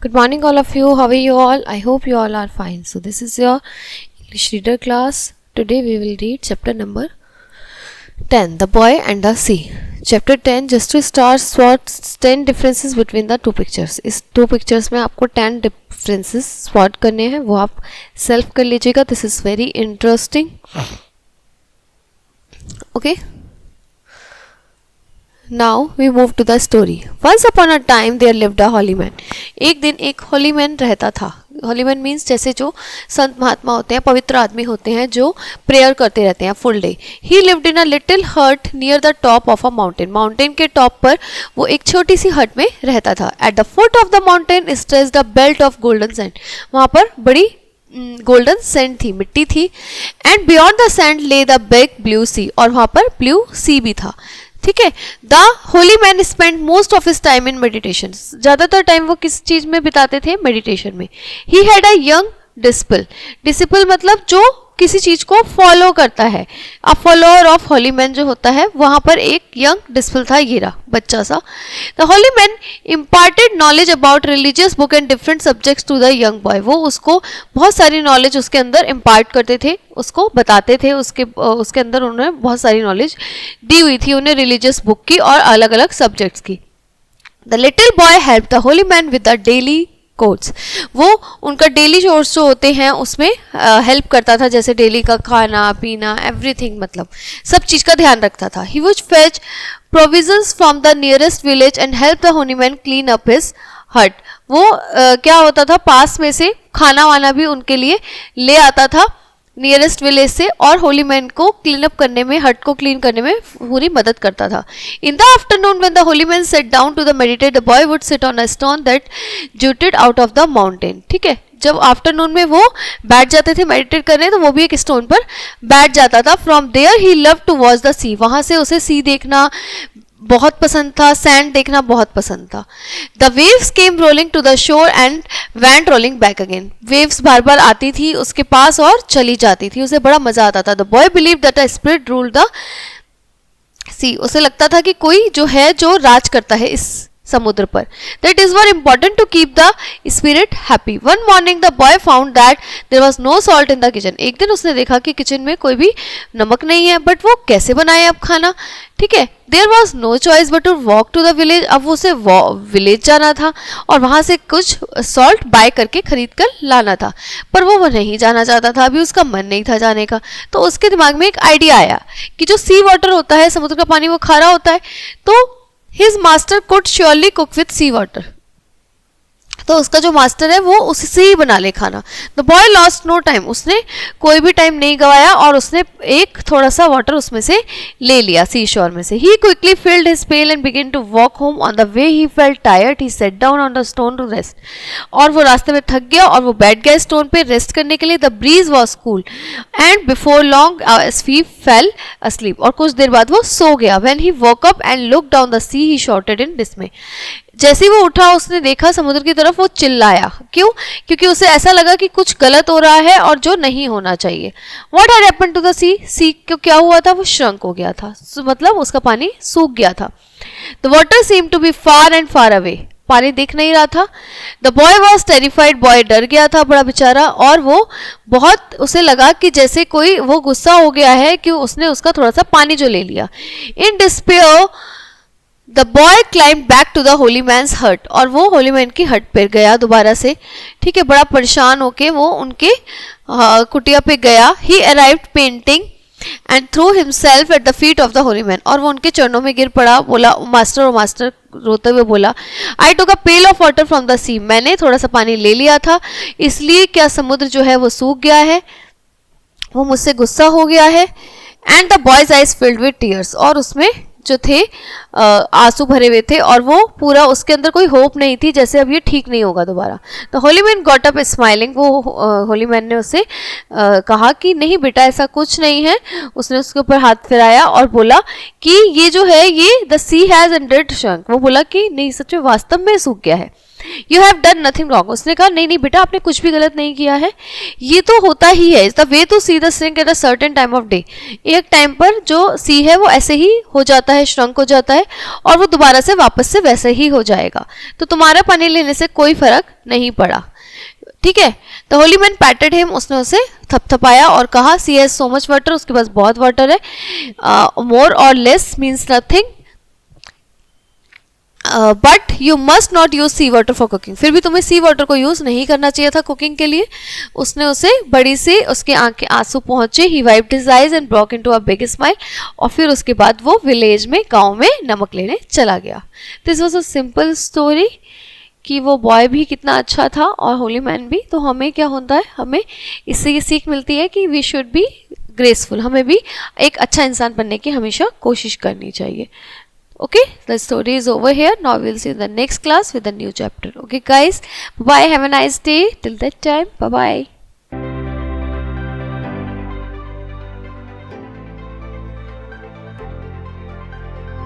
Good morning, all of you. How are you all? I hope you all are fine. So, this is your English reader class. Today, we will read chapter number 10, The Boy and the Sea. Chapter 10, just to start, what's 10 differences between the two pictures. इस दो pictures में आपको 10 differences spot करने हैं, वो आप self कर लीजिएगा. This is very interesting. Okay. Now we move to the story. Once upon a time there lived a holy man. एक दिन एक holy man रहता था. Holy man means जैसे जो संत महात्मा होते हैं, पवित्र आदमी होते हैं जो प्रेयर करते रहते हैं full day. He lived in a little hut near the top of a mountain. Mountain के टॉप पर वो एक छोटी सी हट में रहता था. At the foot of the mountain stretched a belt of golden sand. वहाँ पर बड़ी गोल्डन सैंड थी, मिट्टी थी. एंड बियॉन्ड द सैंड ले द बिग ब्लू सी. और वहाँ पर ब्लू सी भी था. ठीक है. The holy man spend most of his time in meditation. ज्यादातर टाइम वो किस चीज में बिताते थे? मेडिटेशन में. He had a young disciple. Disciple मतलब जो किसी चीज को फॉलो करता है. A follower of Holi man जो होता है, वहां पर एक यंग डिसिपल था, ये रहा बच्चा सा. The holy man imparted knowledge about religious book and different subjects to the young boy. वो उसको बहुत सारी नॉलेज उसके अंदर इम्पार्ट करते थे, उसको बताते थे. उसके अंदर उन्होंने बहुत सारी नॉलेज दी हुई थी उन्हें रिलीजियस बुक की और अलग अलग सब्जेक्ट्स की. The little boy help the holy man with the daily course. वो उनका डेली कोर्स जो होते हैं उसमें हेल्प करता था, जैसे डेली का खाना पीना एवरीथिंग, मतलब सब चीज़ का ध्यान रखता था. He would fetch provisions from the nearest village and help the holy man clean up his हट. वो क्या होता था, पास में से खाना वाना भी उनके लिए ले आता था नियरेस्ट विलेज से, और होली मैन को क्लीन अप करने में, हट को क्लीन करने में पूरी मदद करता था. In the afternoon when the holy man sat down to the meditate, the boy would sit on a stone that jutted out of the mountain. ठीक है. जब आफ्टरनून में वो बैठ जाते थे मेडिटेट करने, तो वो भी एक स्टोन पर बैठ जाता था. From there he love to watch the sea. वहां से उसे सी देखना बहुत पसंद था, सैंड देखना बहुत पसंद था. The waves came rolling to the shore and went rolling back again. Waves बार बार आती थी उसके पास और चली जाती थी, उसे बड़ा मजा आता था. The boy believe that a spirit ruled the sea. उसे लगता था कि कोई जो है जो राज करता है इस समुद्र पर. That is very important to keep the spirit happy. One morning the boy found that there was no salt in the kitchen. एक दिन उसने देखा कि किचन में कोई भी नमक नहीं है, बट वो कैसे बनाए अब खाना. ठीक है. There was no choice but to walk to the village. अब उसे विलेज जाना था और वहां से कुछ सॉल्ट बाय करके खरीद कर लाना था, पर वो नहीं जाना चाहता था. अभी उसका मन नहीं था जाने का. तो उसके दिमाग में एक आइडिया आया कि जो सी वाटर होता है, समुद्र का पानी, वो खारा होता है, तो his master could surely cook with sea water. तो उसका जो मास्टर है वो उससे ही बना ले खाना. The boy lost no time. उसने कोई भी टाइम नहीं गवाया और उसने एक थोड़ा सा वाटर उसमें से ले लिया सी शोर में से. He quickly filled his pail and begin to walk home. On the way he felt tired. He sat down on the stone to rest. और वो रास्ते में थक गया और वो बैठ गया स्टोन पे रेस्ट करने के लिए. The breeze was cool and before long he fell asleep. और कुछ देर बाद वो सो गया. When he woke up and look down the sea he shouted in dismay. जैसे ही वो उठा उसने देखा समुद्र की तरफ, वो चिल्लाया. क्यों? क्योंकि उसे ऐसा लगा कि कुछ गलत हो रहा है और जो नहीं होना चाहिए. What had happened to the sea. Sea को क्या हुआ था? वो श्रंक हो गया था, मतलब उसका पानी सूख गया था. The water seem to be far and far away. पानी दिख नहीं रहा था. The boy was terrified. Boy डर गया था बड़ा बेचारा, और वो बहुत, उसे लगा कि जैसे कोई वो गुस्सा हो गया है कि उसने उसका थोड़ा सा पानी जो ले लिया. In despair the boy climb back to the holy man's hut. और वो होली मैन की हट पर गया दोबारा से. ठीक है. बड़ा परेशान होके वो उनके कुटिया पे गया. ही arrived painting and through himself at the feet of the holy man. और वो उनके चरणों में गिर पड़ा. बोला, मास्टर, ओ मास्टर, रोते हुए बोला, आई टुक अ पेल ऑफ वाटर फ्रॉम द सी. मैंने थोड़ा सा पानी ले लिया था, इसलिए क्या समुद्र जो है वो सूख गया है, वो मुझसे गुस्सा हो गया है. And the boy's eyes filled with tears. और उसमें जो थे आंसू भरे हुए थे और वो पूरा, उसके अंदर कोई होप नहीं थी, जैसे अब ये ठीक नहीं होगा दोबारा. तो Holi man got up smiling. वो होली मैन ने उससे कहा कि नहीं बेटा, ऐसा कुछ नहीं है. उसने उसके ऊपर हाथ फिराया और बोला कि ये जो है ये the sea has indeed shrunk. वो बोला कि नहीं, सच में वास्तव में सूख गया है. You have done nothing wrong. उसने कहा नहीं नहीं बेटा आपने कुछ भी गलत नहीं किया है, ये तो होता ही है, is the way to see the sink at a certain time of day. एक टाइम पर जो सी है वो ऐसे ही हो जाता है, श्रंक हो जाता है और वो दोबारा से वापस से वैसे ही हो जाएगा, तो तुम्हारा पानी लेने से कोई फर्क नहीं पड़ा, ठीक है। The holy man patted him, उसने उसे थपथपाया और कहा sea has so much water, उसके पास बहुत वाटर है। मोर और less means nothing, but you must not use sea water for cooking, फिर भी तुम्हें सी वाटर को यूज नहीं करना चाहिए था कुकिंग के लिए। उसने उसे बड़ी से उसके आंखें आंसू पहुंचे, he wiped his eyes and broke into a big smile, और फिर उसके बाद वो विलेज में गांव में नमक लेने चला गया। This was a simple story कि वो बॉय भी कितना अच्छा था और होली मैन भी। तो हमें क्या होता है, हमें इससे ये सीख मिलती है कि वी शुड बी ग्रेसफुल, हमें भी एक अच्छा इंसान बनने की हमेशा कोशिश करनी चाहिए। Okay, the story is over here. Now we'll see in the next class with a new chapter. Okay guys, bye, have a nice day. Till that time, bye bye.